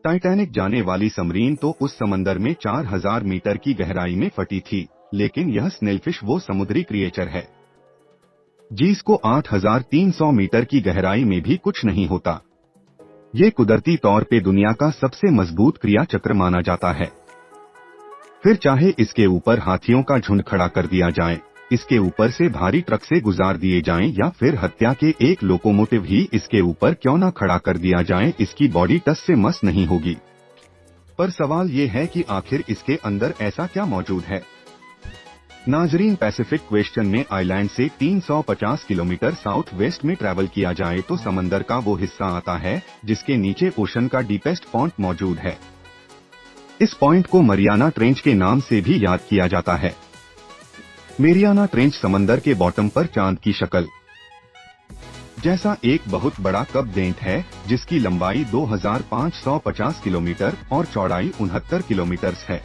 Titanic जाने वाली submarine तो उस समंदर में 4000 मीटर की गहराई में फटी थी, लेकिन यह स्नेलफिश वो समुद्री क्रिएचर है जिसको 8300 मीटर की गहराई में भी कुछ नहीं होता। ये कुदरती तौर पे दुनिया का सबसे मजबूत क्रिया चक्र माना जाता है। फिर चाहे इसके ऊपर हाथियों का झुंड खड़ा कर दिया जाए, इसके ऊपर से भारी ट्रक से गुजार दिए जाएं, या फिर हत्या के एक लोकोमोटिव ही इसके ऊपर क्यों ना खड़ा कर दिया जाए, इसकी बॉडी टस से मस नहीं होगी। पर सवाल ये है कि आखिर इसके अंदर ऐसा क्या मौजूद है। नाजरीन, पैसिफिक क्वेश्चन में आइलैंड से 350 किलोमीटर साउथ वेस्ट में ट्रैवल किया जाए तो समंदर का वो हिस्सा आता है जिसके नीचे ओशन का डीपेस्ट पॉइंट मौजूद है। इस पॉइंट को मरियाना ट्रेंच के नाम से भी याद किया जाता है। मरियाना ट्रेंच समंदर के बॉटम पर चांद की शक्ल जैसा एक बहुत बड़ा कप डेंट है, जिसकी लंबाई 2550 किलोमीटर और चौड़ाई 69 किलोमीटर है।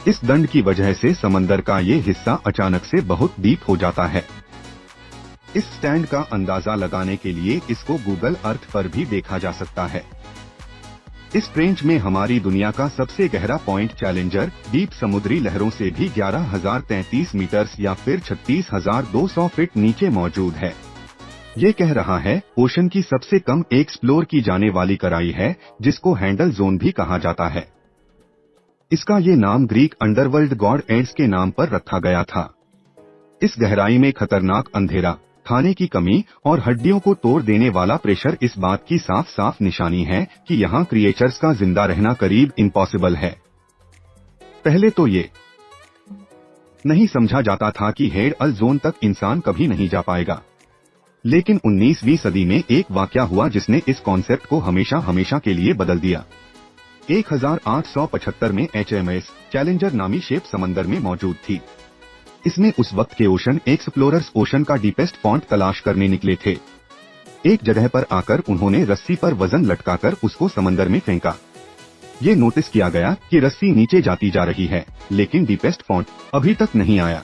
इस दंड की वजह से समंदर का ये हिस्सा अचानक से बहुत डीप हो जाता है। इस स्टैंड का अंदाजा लगाने के लिए इसको गूगल अर्थ पर भी देखा जा सकता है। इस ट्रेंच में हमारी दुनिया का सबसे गहरा पॉइंट चैलेंजर डीप समुद्री लहरों से भी 11,033 मीटर या फिर 36,200 फीट नीचे मौजूद है। ये कह रहा है ओशन की सबसे कम एक्सप्लोर की जाने वाली कराई है, जिसको हैंडल जोन भी कहा जाता है। इसका ये नाम ग्रीक अंडरवर्ल्ड गॉड एड्स के नाम पर रखा गया था। इस गहराई में खतरनाक अंधेरा, खाने की कमी और हड्डियों को तोड़ देने वाला प्रेशर इस बात की साफ साफ निशानी है कि यहाँ क्रिएचर्स का जिंदा रहना करीब इम्पॉसिबल है। पहले तो ये नहीं समझा जाता था कि हेड अल जोन तक इंसान कभी नहीं जा पाएगा, लेकिन 19वीं सदी में एक वाकया हुआ जिसने इस कॉन्सेप्ट को हमेशा हमेशा के लिए बदल दिया। 1875 में HMS चैलेंजर नामी शेप समंदर में मौजूद थी। इसमें उस वक्त के ओशन एक्सप्लोरर्स ओशन का डीपेस्ट पॉइंट तलाश करने निकले थे। एक जगह पर आकर उन्होंने रस्सी पर वजन लटकाकर उसको समंदर में फेंका। ये नोटिस किया गया कि रस्सी नीचे जाती जा रही है, लेकिन डीपेस्ट पॉइंट अभी तक नहीं आया।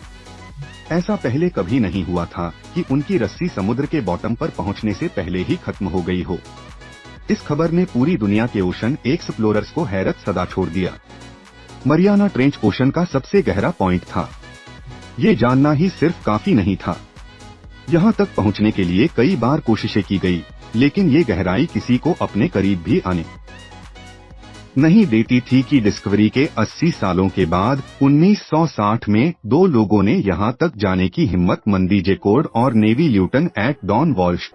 ऐसा पहले कभी नहीं हुआ था कि उनकी रस्सी समुद्र के बॉटम पर पहुंचने से पहले ही खत्म हो गई हो। इस खबर ने पूरी दुनिया के ओशन एक्सप्लोरर्स को हैरत सदा छोड़ दिया। मरियाना ट्रेंच ओशन का सबसे गहरा पॉइंट था। ये जानना ही सिर्फ काफी नहीं था। यहाँ तक पहुँचने के लिए कई बार कोशिशें की गई, लेकिन ये गहराई किसी को अपने करीब भी आने नहीं देती थी कि डिस्कवरी के 80 सालों के बाद 1960 में दो लोगों ने यहाँ तक जाने की हिम्मत मंदी जेकोर्ड और navy lieutenant at Don Walsh.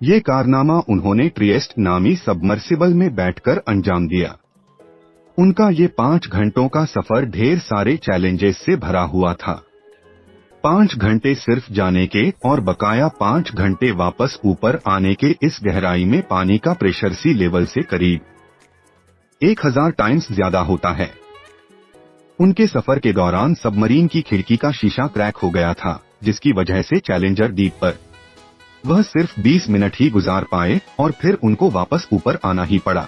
ये कारनामा उन्होंने ट्रिएस्ट नामी सबमर्सिबल में बैठकर अंजाम दिया। उनका ये 5 घंटों का सफर ढेर सारे चैलेंजेस से भरा हुआ था। 5 घंटे सिर्फ जाने के और बकाया 5 घंटे वापस ऊपर आने के। इस गहराई में पानी का प्रेशर सी लेवल से करीब 1000 टाइम्स ज्यादा होता है। उनके सफर के दौरान सबमरीन की खिड़की का शीशा क्रैक हो गया था, जिसकी वजह से चैलेंजर डीप पर वह सिर्फ 20 मिनट ही गुजार पाए और फिर उनको वापस ऊपर आना ही पड़ा।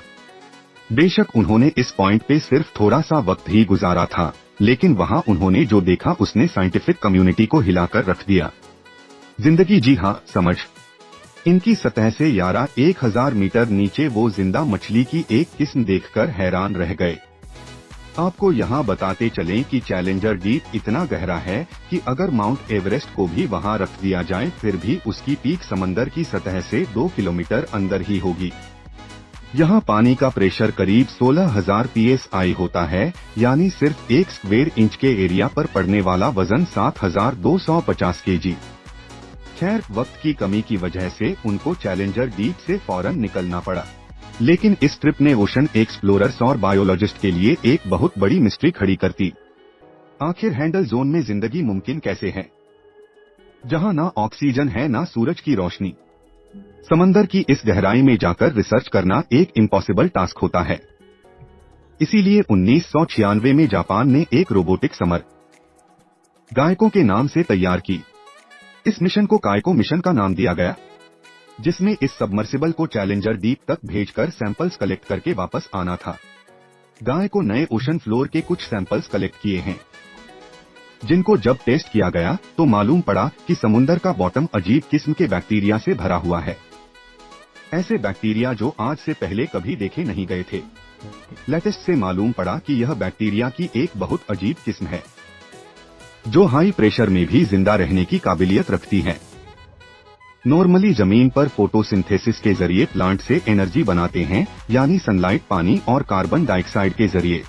बेशक उन्होंने इस पॉइंट पे सिर्फ थोड़ा सा वक्त ही गुजारा था, लेकिन वहां उन्होंने जो देखा उसने साइंटिफिक कम्युनिटी को हिलाकर रख दिया। जिंदगी, जी हाँ, समझ। इनकी सतह से 1000 मीटर नीचे वो जिंदा मछली की एक किस्म देखकर हैरान रह गए। आपको यहाँ बताते चलें कि चैलेंजर डीप इतना गहरा है कि अगर माउंट एवरेस्ट को भी वहाँ रख दिया जाए फिर भी उसकी पीक समंदर की सतह से 2 किलोमीटर अंदर ही होगी। यहाँ पानी का प्रेशर करीब 16,000 psi होता है, यानी सिर्फ 1 स्क्वायर इंच के एरिया पर पड़ने वाला वजन 7,250 kg। खैर, वक्त की कमी की वजह से उनको चैलेंजर डीप से फौरन निकलना पड़ा, लेकिन इस ट्रिप ने ओशन एक्सप्लोरर्स और बायोलॉजिस्ट के लिए एक बहुत बड़ी मिस्ट्री खड़ी करती। आखिर हैंडल जोन में जिंदगी मुमकिन कैसे है, जहां ना ऑक्सीजन है ना सूरज की रोशनी। समंदर की इस गहराई में जाकर रिसर्च करना एक इम्पॉसिबल टास्क होता है। इसीलिए 1996 में जापान ने एक रोबोटिक समर गायकों के नाम से तैयार की। इस मिशन को कायको मिशन का नाम दिया गया, जिसमें इस सबमर्सिबल को चैलेंजर डीप तक भेजकर सैंपल्स कलेक्ट करके वापस आना था। गाय को नए ओशन फ्लोर के कुछ सैंपल्स कलेक्ट किए हैं, जिनको जब टेस्ट किया गया तो मालूम पड़ा कि समुंदर का बॉटम अजीब किस्म के बैक्टीरिया से भरा हुआ है। ऐसे बैक्टीरिया जो आज से पहले कभी देखे नहीं गए थे। लेटेस्ट से मालूम पड़ा कि यह बैक्टीरिया की एक बहुत अजीब किस्म है जो हाई प्रेशर में भी जिंदा रहने की काबिलियत रखती है। नॉर्मली जमीन पर फोटोसिंथेसिस के जरिए प्लांट से एनर्जी बनाते हैं, यानी सनलाइट, पानी और कार्बन डाइऑक्साइड के जरिए।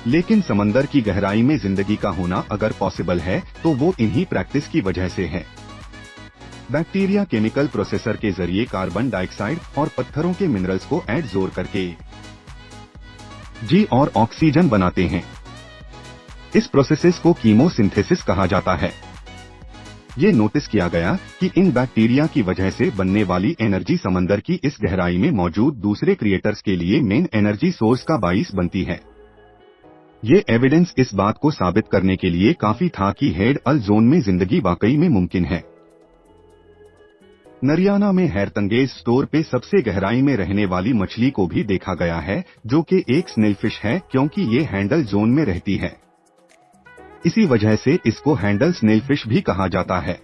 लेकिन समंदर की गहराई में जिंदगी का होना अगर पॉसिबल है तो वो इन्हीं प्रैक्टिस की वजह से है। बैक्टीरिया केमिकल प्रोसेसर के जरिए कार्बन डाइऑक्साइड और पत्थरों के मिनरल्स को एडजोर करके जी और ऑक्सीजन बनाते हैं। इस प्रोसेस को कीमोसिंथेसिस कहा जाता है। ये नोटिस किया गया कि इन बैक्टीरिया की वजह से बनने वाली एनर्जी समंदर की इस गहराई में मौजूद दूसरे क्रिएटर्स के लिए मेन एनर्जी सोर्स का बाइस बनती है। ये एविडेंस इस बात को साबित करने के लिए काफी था कि हेड अल जोन में जिंदगी वाकई में मुमकिन है। नरियाना में हैरतंगेज स्टोर पे सबसे गहराई में रहने वाली मछली को भी देखा गया है, जो कि एक स्नेलफिश है, क्योंकि ये हैंडल जोन में रहती है। इसी वजह से इसको हैंडल स्नेलफिश भी कहा जाता है।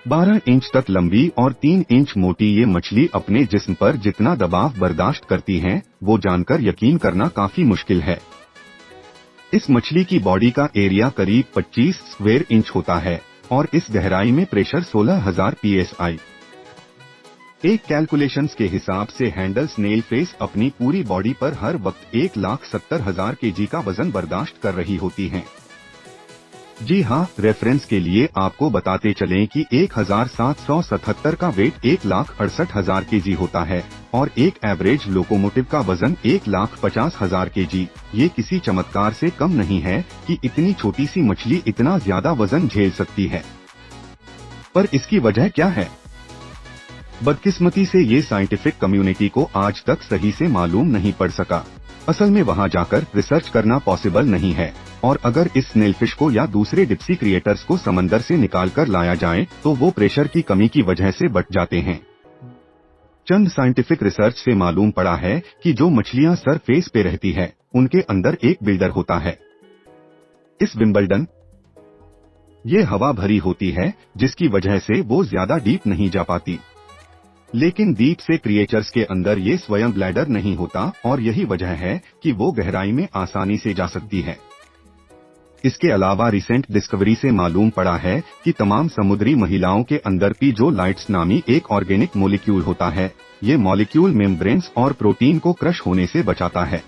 12 इंच तक लंबी और 3 इंच मोटी ये मछली अपने जिस्म पर जितना दबाव बर्दाश्त करती हैं, वो जानकर यकीन करना काफी मुश्किल है। इस मछली की बॉडी का एरिया करीब 25 स्क्वायर इंच होता है और इस गहराई में प्रेशर 16,000 psi। एक कैलकुलेशंस के हिसाब से हैंडल स्नेल फेस अपनी पूरी बॉडी पर हर वक्त 1,70,000 kg का वजन बर्दाश्त कर रही होती हैं। जी हाँ, रेफरेंस के लिए आपको बताते चलें कि 1,777 का वेट 1,68,000 kg होता है और एक एवरेज लोकोमोटिव का वजन 1,50,000 kg। ये किसी चमत्कार से कम नहीं है कि इतनी छोटी सी मछली इतना ज्यादा वजन झेल सकती है। पर इसकी वजह क्या है? बदकिस्मती से ये साइंटिफिक कम्युनिटी को आज तक सही से मालूम नहीं पड़ सका। असल में वहाँ जाकर रिसर्च करना पॉसिबल नहीं है, और अगर इस स्नेलफिश को या दूसरे डिप्सी क्रिएटर्स को समंदर से निकाल कर लाया जाए तो वो प्रेशर की कमी की वजह से बच जाते हैं। चंद साइंटिफिक रिसर्च से मालूम पड़ा है कि जो मछलियां सरफेस पे रहती है उनके अंदर एक बिल्डर होता है। इस विम्बलडन ये हवा भरी होती है, जिसकी वजह से वो ज्यादा डीप नहीं जा पाती। लेकिन डीप से क्रिएचर्स के अंदर ये स्वयं ब्लैडर नहीं होता और यही वजह है कि वो गहराई में आसानी से जा सकती है। इसके अलावा रिसेंट डिस्कवरी से मालूम पड़ा है कि तमाम समुद्री महिलाओं के अंदर पीजोलाइट्स नामी एक ऑर्गेनिक मॉलिक्यूल होता है। ये मॉलिक्यूल मेम्ब्रेन्स और प्रोटीन को क्रश होने से बचाता है।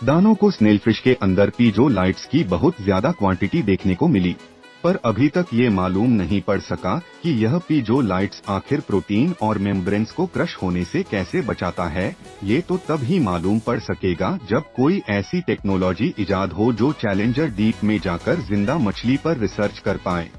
दानों को स्नेलफिश के अंदर पीजोलाइट्स की बहुत ज्यादा क्वांटिटी देखने को मिली, पर अभी तक ये मालूम नहीं पड़ सका कि यह पीजोलाइट्स आखिर प्रोटीन और मेम्ब्रेन्स को क्रश होने से कैसे बचाता है। ये तो तब ही मालूम पड़ सकेगा जब कोई ऐसी टेक्नोलॉजी इजाद हो जो चैलेंजर डीप में जाकर जिंदा मछली पर रिसर्च कर पाए।